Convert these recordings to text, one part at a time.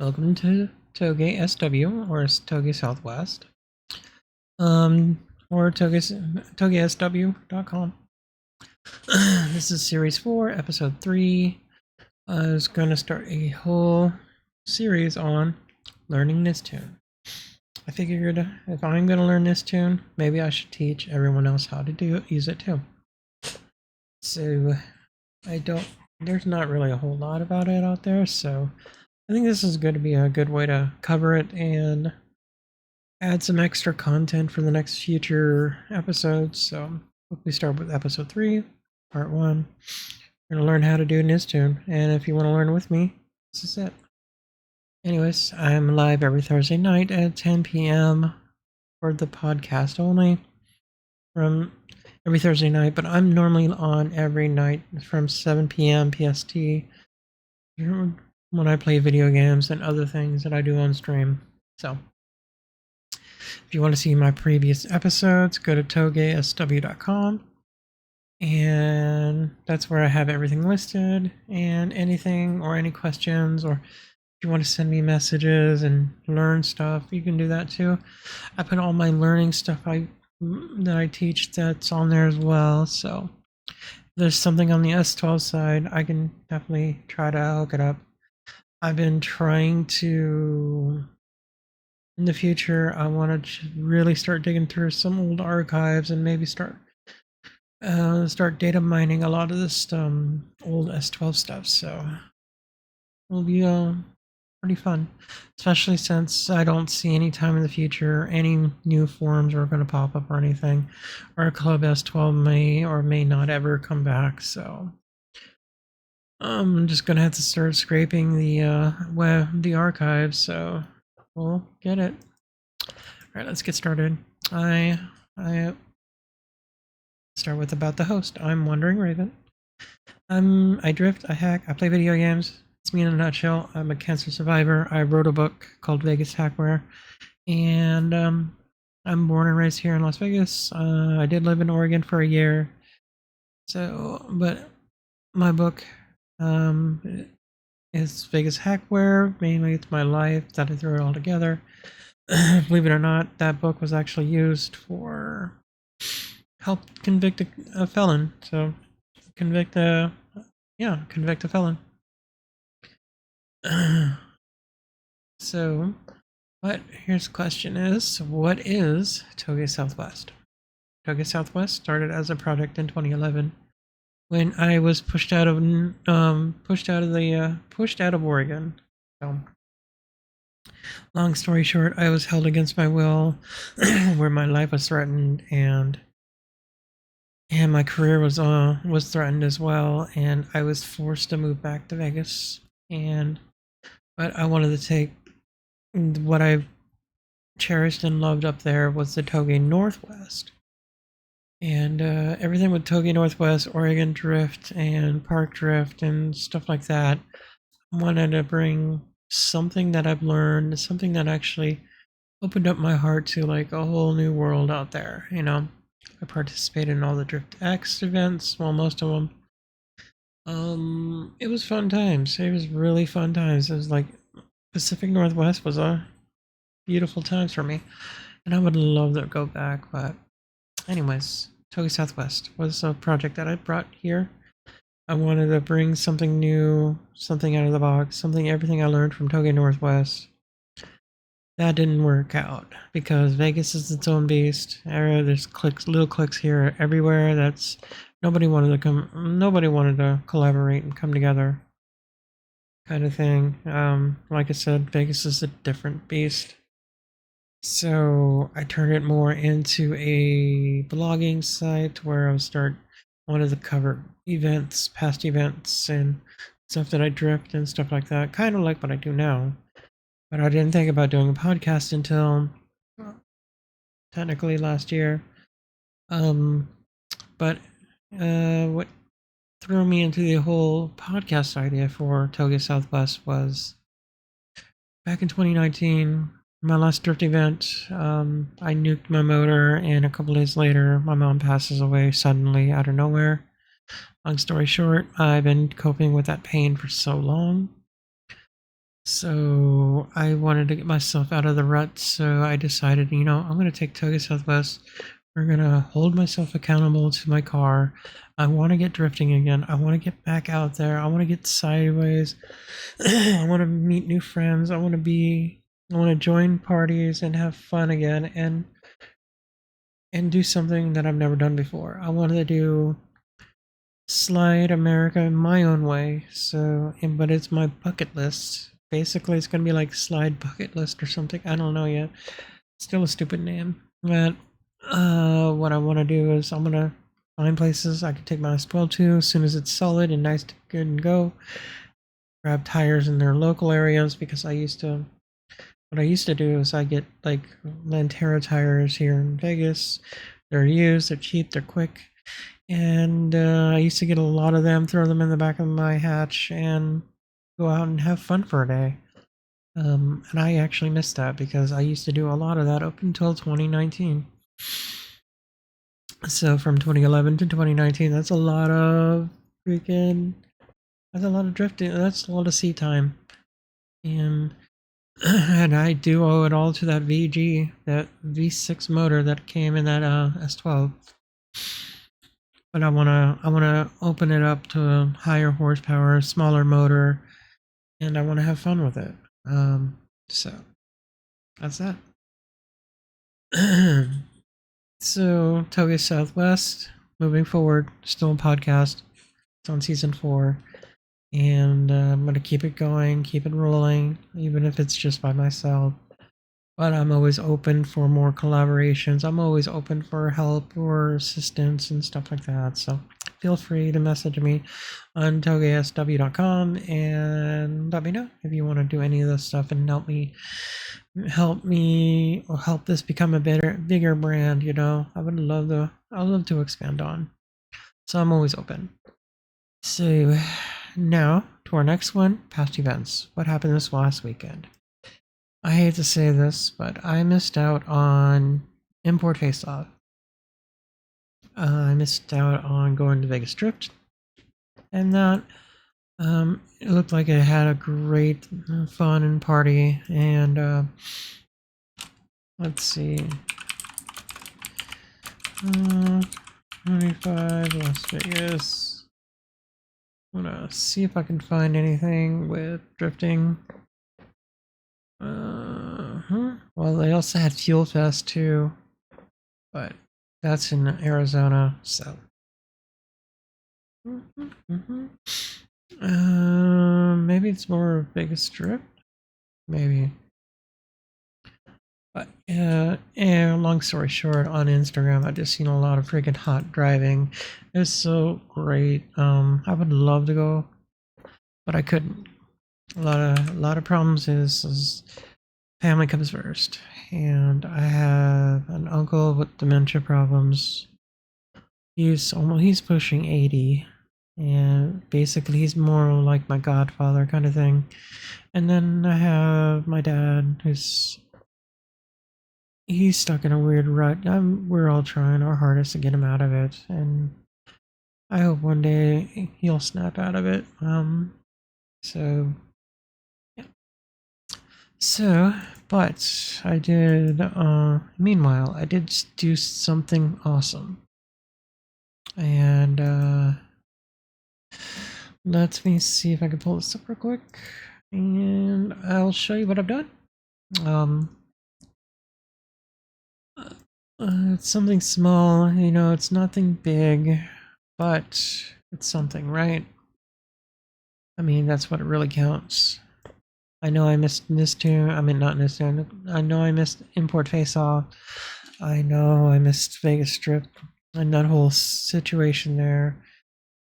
Welcome to TougeSW or Touge Southwest, or TougeSW.com. This is Series 4, Episode 3. I was going to start a whole series on learning Nistune. I figured if I'm going to learn Nistune, maybe I should teach everyone else how to use it too. So there's not really a whole lot about it out there, so I think this is going to be a good way to cover it and add some extra content for the next future episodes. So we start with episode 3, part 1. We're going to learn how to do Nistune, and if you want to learn with me, this is it. Anyways, I'm live every Thursday night at 10 p.m. for the podcast only, from every Thursday night, but I'm normally on every night from 7 p.m. PST when I play video games and other things that I do on stream. So if you want to see my previous episodes, go to TougeSW.com, and that's where I have everything listed, and anything or any questions, or if you want to send me messages and learn stuff, you can do that too. I put all my learning stuff that I teach that's on there as well, so if there's something on the S12 side, I can definitely try to hook it up. I've been trying to, in the future, I want to really start digging through some old archives and maybe start data mining a lot of this old S12 stuff. So it'll be pretty fun, especially since I don't see any time in the future any new forums are going to pop up or anything, or Club S12 may or may not ever come back. So I'm just gonna have to start scraping the archives, so we'll get it. All right, let's get started. I start with about the host. I'm Wandering Raven. I drift, I hack, I play video games. It's me in a nutshell. I'm a cancer survivor. I wrote a book called Vegas Hackware, and I'm born and raised here in Las Vegas. I did live in Oregon for a year, but my book is Vegas Hackware. Mainly, it's my life that I threw it all together. Believe it or not, that book was actually used for help convict a felon. So convict a felon. So, here's the question: what is Touge Southwest? Touge Southwest started as a project in 2011. When I was pushed out of Oregon. So, long story short, I was held against my will, where my life was threatened, and my career was threatened as well, and I was forced to move back to Vegas. But I wanted to take what I cherished and loved up there was the Touge Northwest. And everything with Touge Northwest, Oregon Drift, and Park Drift, and stuff like that. I wanted to bring something that I've learned, something that actually opened up my heart to like a whole new world out there. I participated in all the Drift X events, well, most of them. It was fun times. It was really fun times. It was like Pacific Northwest was a beautiful times for me, and I would love to go back, but anyways, Touge Southwest was a project that I brought here. I wanted to bring something new, something out of the box, everything I learned from Touge Northwest. That didn't work out because Vegas is its own beast. There's little cliques here everywhere. Nobody wanted to collaborate and come together, kind of thing. Like I said, Vegas is a different beast. So I turned it more into a blogging site where I wanted to cover events, past events, and stuff that I drift and stuff like that, kind of like what I do now. But I didn't think about doing a podcast until technically last year. But what threw me into the whole podcast idea for Touge Southwest was back in 2019. My last drift event, I nuked my motor, and a couple days later, my mom passes away suddenly out of nowhere. Long story short, I've been coping with that pain for so long. So I wanted to get myself out of the rut, so I decided, I'm going to take Toga Southwest. We're going to hold myself accountable to my car. I want to get drifting again. I want to get back out there. I want to get sideways. I want to meet new friends. I want to join parties and have fun again and do something that I've never done before. I wanted to do Slide America my own way. But it's my bucket list. Basically, it's gonna be like Slide Bucket List or something. I don't know yet. Still a stupid name. But what I want to do is I'm gonna find places I can take my S12 to as soon as it's solid and nice to good and go. Grab tires in their local areas because what I used to do is I get like Lantera tires here in Vegas. They're used, they're cheap, they're quick. And I used to get a lot of them, throw them in the back of my hatch, and go out and have fun for a day. And I actually missed that because I used to do a lot of that up until 2019. So from 2011 to 2019, that's a lot of drifting. That's a lot of sea time. And and I do owe it all to that VG, that V6 motor that came in that S12. But I wanna open it up to a higher horsepower, smaller motor, and I want to have fun with it. So that's that. So Toga Southwest, moving forward, still a podcast. It's on season 4, and I'm gonna keep it going, keep it rolling, even if it's just by myself. But I'm always open for more collaborations. I'm always open for help or assistance and stuff like that. So feel free to message me on TougeSW.com and let me know if you want to do any of this stuff and help me or help this become a bigger brand. I'd love to expand on. So I'm always open. So now to our next one, past events. What happened this last weekend? I hate to say this, but I missed out on Import Face Off. I missed out on going to Vegas Drift, and that it looked like it had a great fun and party. And let's see, 25 Las Vegas. I'm gonna see if I can find anything with drifting. Well, they also had Fuel Fest too, but that's in Arizona, so. Maybe it's more Vegas Strip, maybe. But and long story short, on Instagram, I just seen a lot of freaking hot driving. It was so great. I would love to go, but I couldn't. A lot of problems is family comes first, and I have an uncle with dementia problems. He's pushing 80, and basically he's more like my godfather kind of thing. And then I have my dad, he's stuck in a weird rut. We're all trying our hardest to get him out of it, and I hope one day he'll snap out of it. So yeah. But I did. Meanwhile, I did do something awesome, and let me see if I can pull this up real quick, and I'll show you what I've done. It's something small, it's nothing big, but it's something, right? I mean, that's what it really counts. I know I missed Nistune. I mean, not Nistune. I know I missed Import Face Off. I know I missed Vegas Strip and that whole situation there.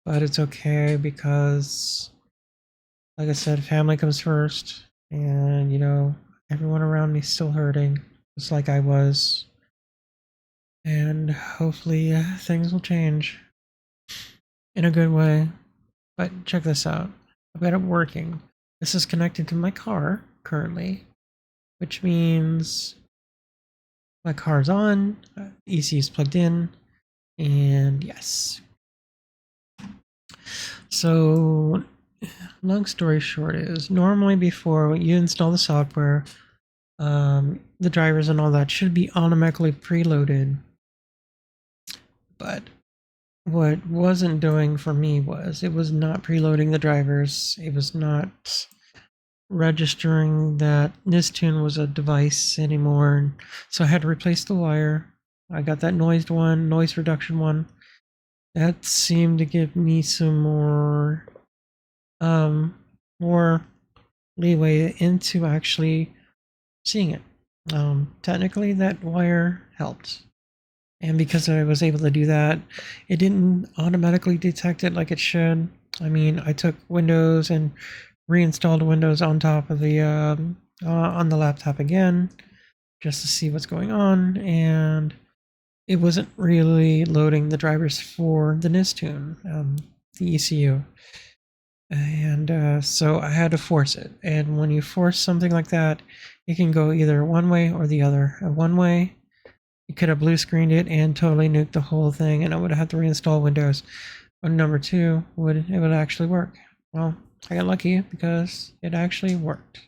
But it's okay because, like I said, family comes first. And, everyone around me still hurting, just like I was. And hopefully things will change in a good way. But check this out. I've got it working. This is connected to my car currently, which means my car's on, ECU is plugged in, and yes. So long story short is normally before you install the software, the drivers and all that should be automatically preloaded. But what wasn't doing for me was it was not preloading the drivers. It was not registering that Nistune was a device anymore. So I had to replace the wire. I got that noise reduction one. That seemed to give me some more leeway into actually seeing it. Technically, that wire helped. And because I was able to do that, it didn't automatically detect it like it should. I mean, I took Windows and reinstalled Windows on top of the on the laptop again, just to see what's going on, and it wasn't really loading the drivers for the Nistune, the ECU. And so I had to force it. And when you force something like that, it can go either one way or the other. One way, you could have blue screened it and totally nuked the whole thing, and I would have had to reinstall Windows. But number two, it would actually work. Well, I got lucky because it actually worked.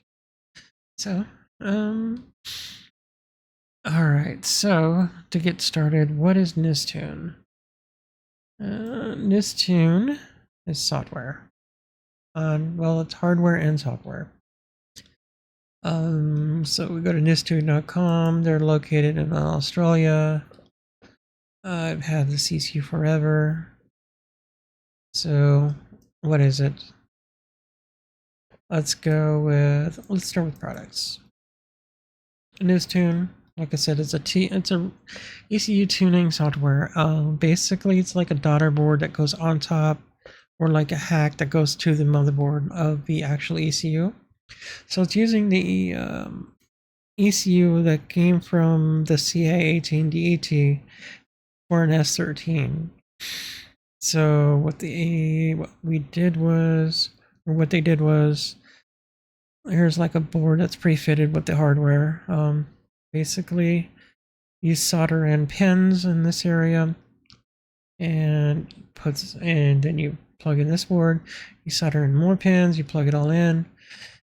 So, alright, so to get started, what is Nistune? Nistune is software. Well, it's hardware and software. So we go to nistune.com. They're located in Australia. I've had the CCU forever. So, what is it? Let's start with products. Nistune, like I said, it's a ECU tuning software. Basically, it's like a daughter board that goes on top, or like a hack that goes to the motherboard of the actual ECU. So it's using the ECU that came from the CA18 DET for an S13. So what they did was, here's like a board that's pre-fitted with the hardware. Basically, you solder in pins in this area, and then you plug in this board. You solder in more pins. You plug it all in.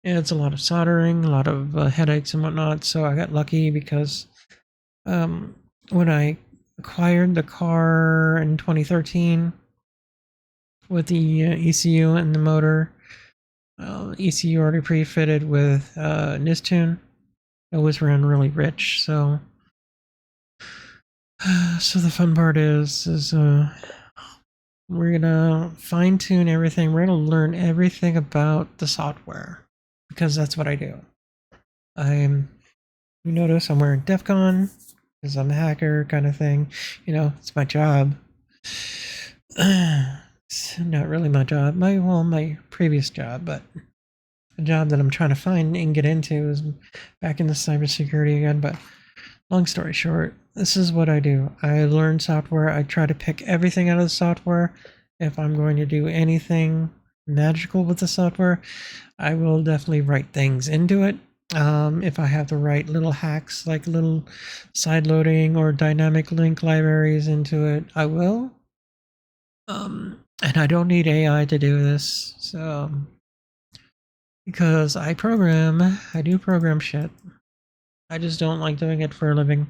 And it's a lot of soldering, a lot of headaches and whatnot. So I got lucky because when I acquired the car in 2013 with the ECU and the motor, ECU already pre-fitted with Nistune. It always ran really rich, so the fun part is we're gonna fine-tune everything. We're gonna learn everything about the software because that's what I do. You notice I'm wearing DEF CON because I'm a hacker kind of thing. You know, it's my job. It's not really my job. My previous job, but the job that I'm trying to find and get into is back in the cybersecurity again. But long story short, this is what I do. I learn software. I try to pick everything out of the software. If I'm going to do anything magical with the software, I will definitely write things into it. If I have the right little hacks, like little side loading or dynamic link libraries into it, I will. And I don't need AI to do this, so because I do program shit. I just don't like doing it for a living.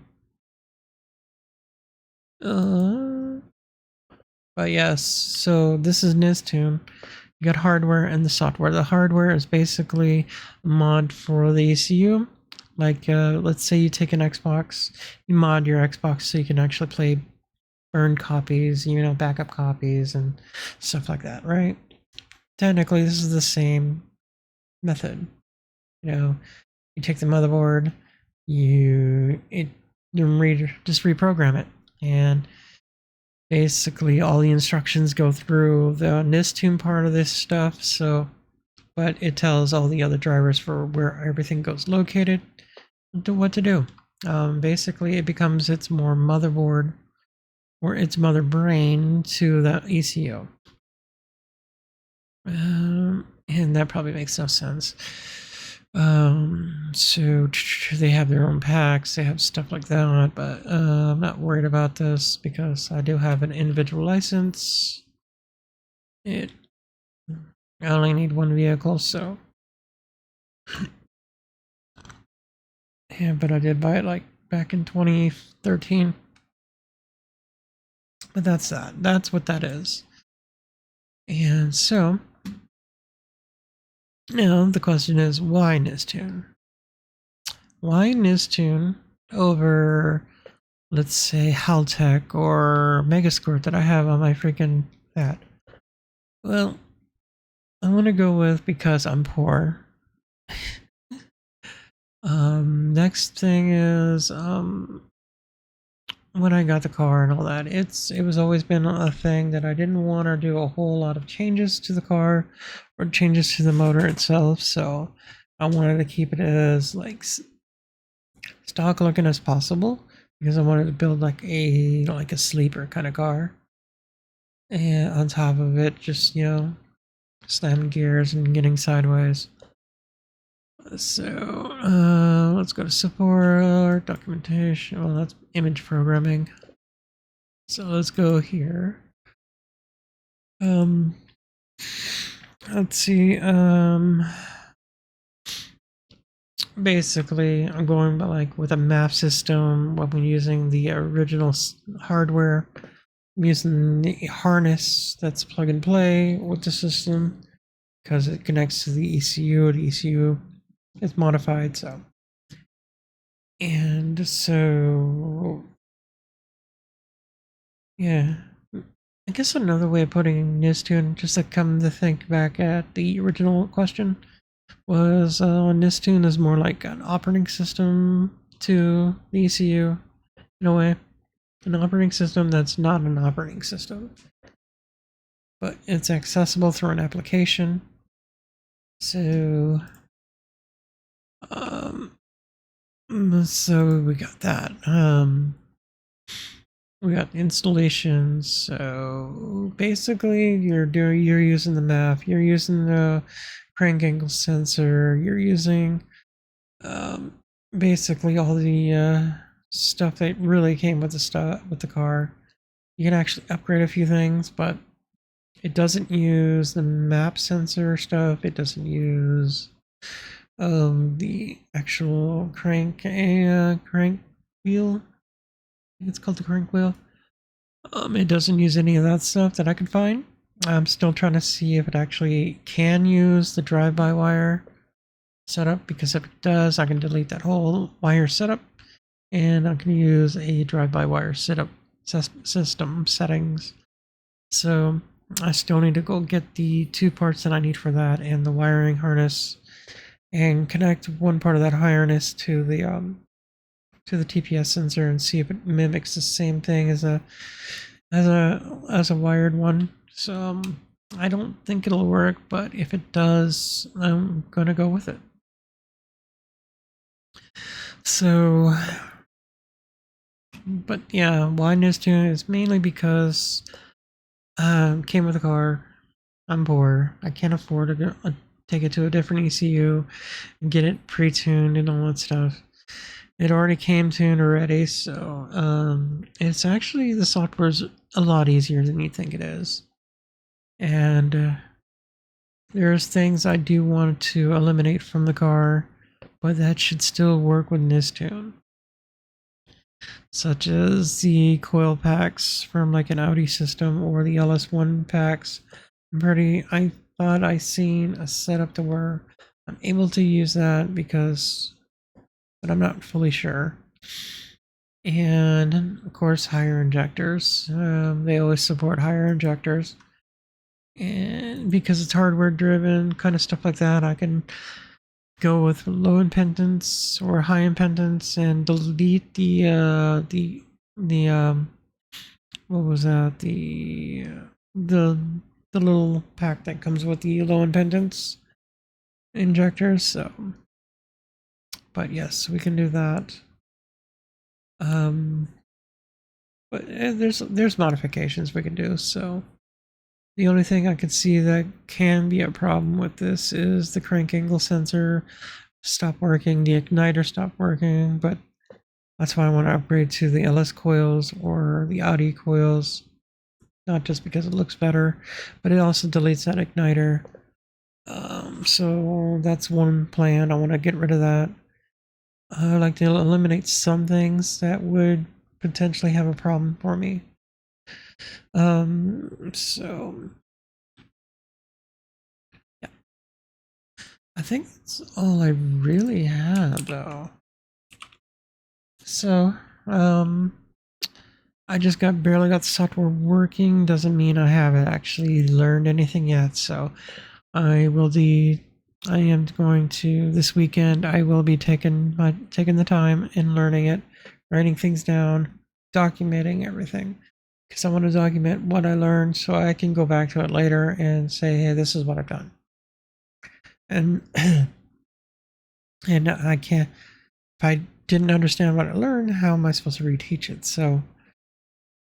But yes, so this is Nistune. You got hardware and the software. The hardware is basically a mod for the ECU. Like, let's say you take an Xbox, you mod your Xbox so you can actually play burned copies, backup copies and stuff like that, right? Technically, this is the same method. You take the motherboard, just reprogram it, and basically all the instructions go through the Nistune part of this stuff. But it tells all the other drivers for where everything goes located, what to do. Basically, it becomes its more motherboard or its mother brain to the ECU. And that probably makes no sense. So they have their own packs, they have stuff like that, but I'm not worried about this because I do have an individual license. I only need one vehicle, so yeah. But I did buy it like back in 2013. But that's that. That's what that is. And so now the question is, why Nistune? Why Nistune over, let's say, Haltech or Megasquirt that I have on my freaking that? Well, I want to go with because I'm poor. Next thing is when I got the car and all that, it was always been a thing that I didn't want to do a whole lot of changes to the car or changes to the motor itself. So I wanted to keep it as like stock looking as possible because I wanted to build like a sleeper kind of car. And on top of it, just slamming gears and getting sideways. So let's go to support documentation. Well, that's image programming. So let's go here. Let's see. Basically, I'm going by like with a map system. When we're using the original hardware, I'm using the harness that's plug and play with the system because it connects to the ECU. The ECU is modified, so. And so, yeah. I guess another way of putting Nistune, just to come to think back at the original question, was Nistune is more like an operating system to the ECU, in a way. An operating system that's not an operating system, but it's accessible through an application. So, so we got that. We got installations. So basically, you're using the map, you're using the crank angle sensor, you're using basically all the stuff that really came with the car. You can actually upgrade a few things, but it doesn't use the map sensor stuff. It doesn't use the actual crank wheel. I think it's called the crank wheel. It doesn't use any of that stuff that I could find. I'm still trying to see if it actually can use the drive-by-wire setup, because if it does, I can delete that whole wire setup and I can use a drive-by-wire setup system settings. So I still need to go get the two parts that I need for that and the wiring harness and connect one part of that harness to the TPS sensor and see if it mimics the same thing as a wired one. So I don't think it'll work, but if it does, I'm gonna go with it. So, but yeah, why Nistune is mainly because came with a car. I'm poor. I can't afford to go, take it to a different ECU and get it pre-tuned and all that stuff. It already came tuned already, so it's actually, the software's a lot easier than you think it is. And there's things I do want to eliminate from the car, but that should still work with Nistune. Such as the coil packs from like an Audi system or the LS1 packs. I thought I seen a setup to where I'm able to use that but I'm not fully sure. And of course, higher injectors. They always support higher injectors. And because it's hardware driven, kind of stuff like that, I can go with low impedance or high impedance and delete the what was that, the little pack that comes with the low impedance injectors. So, but yes, we can do that. But there's modifications we can do. So the only thing I can see that can be a problem with this is the crank angle sensor stopped working, the igniter stopped working, but that's why I want to upgrade to the LS coils or the Audi coils. Not just because it looks better, but it also deletes that igniter. So that's one plan. I want to get rid of that. I'd like to eliminate some things that would potentially have a problem for me. So yeah, I think that's all I really had though. So, I just barely got the software working. Doesn't mean I haven't actually learned anything yet. So I am going to this weekend. I will be taking the time and learning it, writing things down, documenting everything, because I want to document what I learned so I can go back to it later and say, hey, this is what I've done. And and I can't. If I didn't understand what I learned, how am I supposed to reteach it? So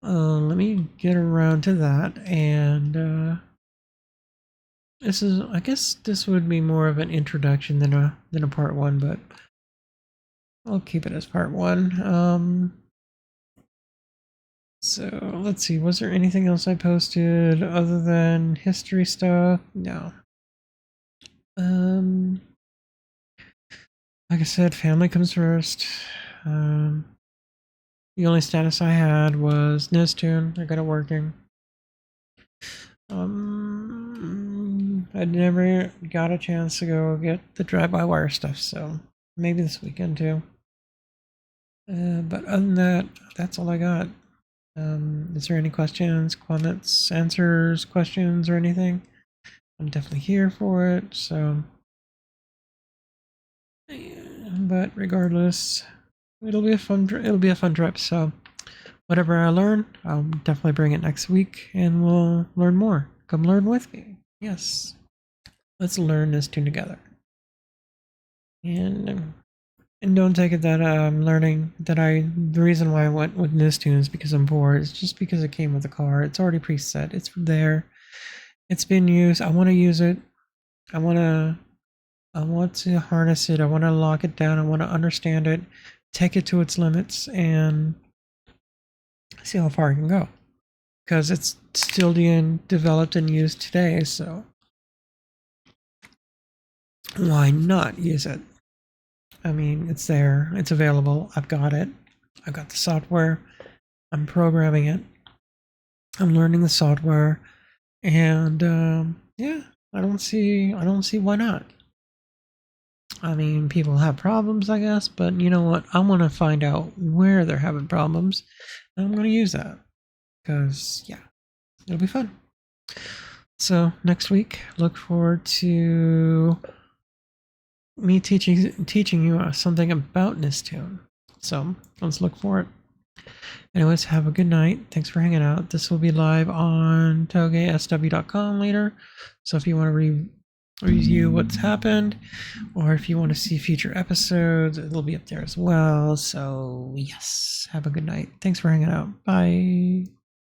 let me get around to that. And I guess this would be more of an introduction than a part one, but I'll keep it as part one. So let's see, was there anything else I posted other than history stuff? No. Like I said, family comes first. The only status I had was Nistune. I got it working. I never got a chance to go get the drive-by-wire stuff, so maybe this weekend too. But other than that, that's all I got. Is there any questions, comments, answers, questions, or anything? I'm definitely here for it. So, but regardless, it'll be a fun trip. So, whatever I learn, I'll definitely bring it next week, and we'll learn more. Come learn with me. Yes, let's learn this tune together. And don't take it that I'm learning that the reason why I went with Nistune is because I'm bored. It's just because it came with the car. It's already preset. It's there. It's been used. I want to use it. I want to harness it. I want to lock it down. I want to understand it, take it to its limits, and see how far I can go. Because it's still being developed and used today, so why not use it? I mean, it's there. It's available. I've got it. I've got the software. I'm programming it. I'm learning the software, and yeah, I don't see why not. I mean, people have problems, I guess, but you know what? I want to find out where they're having problems, and I'm going to use that because yeah, it'll be fun. So next week, look forward to me teaching you something about Nistune. So let's look for it. Anyways, have a good night. Thanks for hanging out. This will be live on TougeSW.com later. So if you want to review what's happened, or if you want to see future episodes, it'll be up there as well. So yes, have a good night. Thanks for hanging out. Bye.